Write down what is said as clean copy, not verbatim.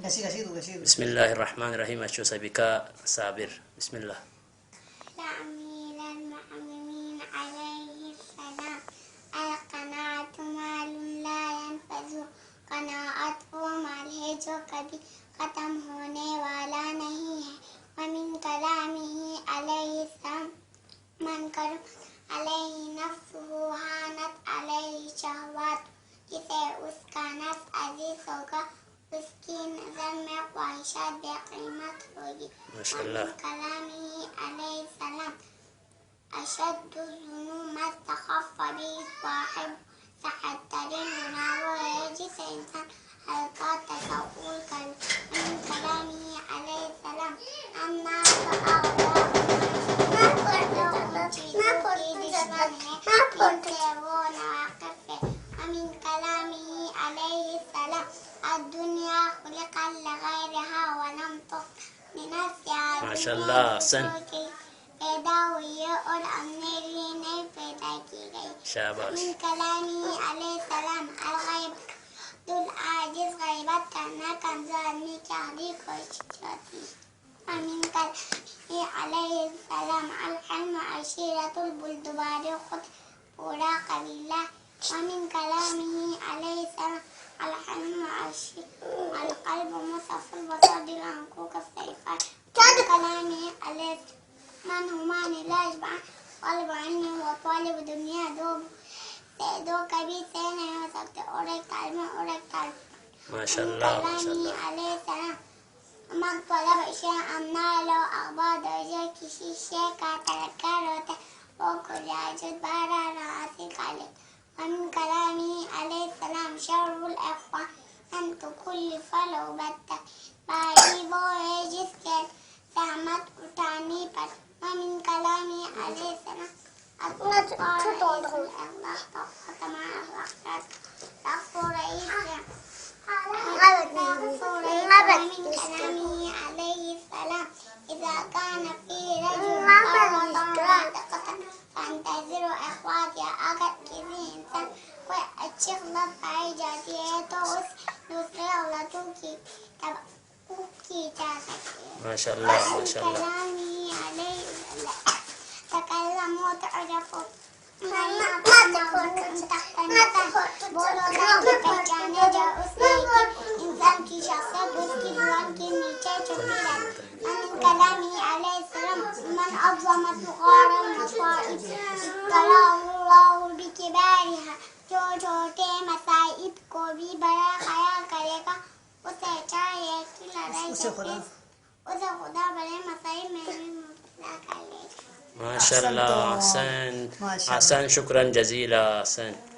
بسم الله الرحمن الرحيم. أشو سبيكا صابر. بسم الله. أمير المؤمنين عليه السلام القناعة مال لا ينفذ قناعته مال ہے جو کبھی ختم ہونے والا نہیں ہے. ومن کلامه علیہ السلام من کرم علیہ نفسه ہانت علیہ شہوات جسے اس کا نفس عزیز ہوگا اس کی نظر میں خواہشات بے قیمت ہوگی. ومن کلامه علیہ السلام اشد الذنوب ما استخف به صاحب صحت ترین گناہ وہ ہے جسے انسان ہلکا تصور کرے. ومن کلامه علیہ السلام الناس اغراض سے وہ ناواقف ہے. ومن کلامه علیہ السلام الدنیا خلقت لغیرها ولم تخلق لنفسها. ماشاء اللہ. حسن. پیدا ہوئی ہے اور اپنے لیے نہیں پیدا کی گئی. شاباش. من کلامه علیہ السلام الغیبۃ العاجز غیبت کرنا کمزور آدمی کی آخری کوشش ہوتی ہے. ومن کلامه علیہ السلام الحلم عشیرۃ البلدبار خود پورا قبیلہ. ومن کلامه علیہ السلام الحلم القلب مصف البصر دل آنکھوں کا صحیفہ. ومن کلامه علیہ السلام من ہمان لا یشبع قلب علم و طالب دنیا دو کبھی سے نہیں ہو سکتے اور ایک طالب اور ایک طالب. ماشاء اللہ. ماشاء کلامی اللہ. علیہ السلام من طلب شیئا النار لو اخبار درجہ کسی شے کا طلبکار ہوتا ہے وہ کل عجد بارہ حاصل کر لے. ومن کلامی علیہ السلام شر الاخوان ان تکلف لو بتک بھائی وہ ہے جس کے زحمت اٹھانی پر. ومن کلامی علیہ السلام إذا كان في رجل فانتظروا إخواتي. اگر کسی انسان کوئی اچھی غلط پائی جاتی ہے تو اس دوسرے غلطوں کی توقع کی جا سکتی ہے. ماشاء اللہ. ماشاء اللہ. کلامی علیہ السلام تکلموا تعرفوا بولو تاکہ پہچانے جائے اس لیے کہ انسان کی شخصیت اس کی زبان کے نیچے چھپی رہتی. ومن کلامه علیہ السلام من عظم صغار المصائب ابتلاه اللہ بکبارها. جو چھوٹے مصائب کو بھی بڑا خیال کرے گا اسے چاہیے کہ لڑائی اسے خدا بڑے مصائب میں بھی مبتلا کر لے گا. ما شاء الله. أحسن. أحسن. شكرا جزيلا. أحسن.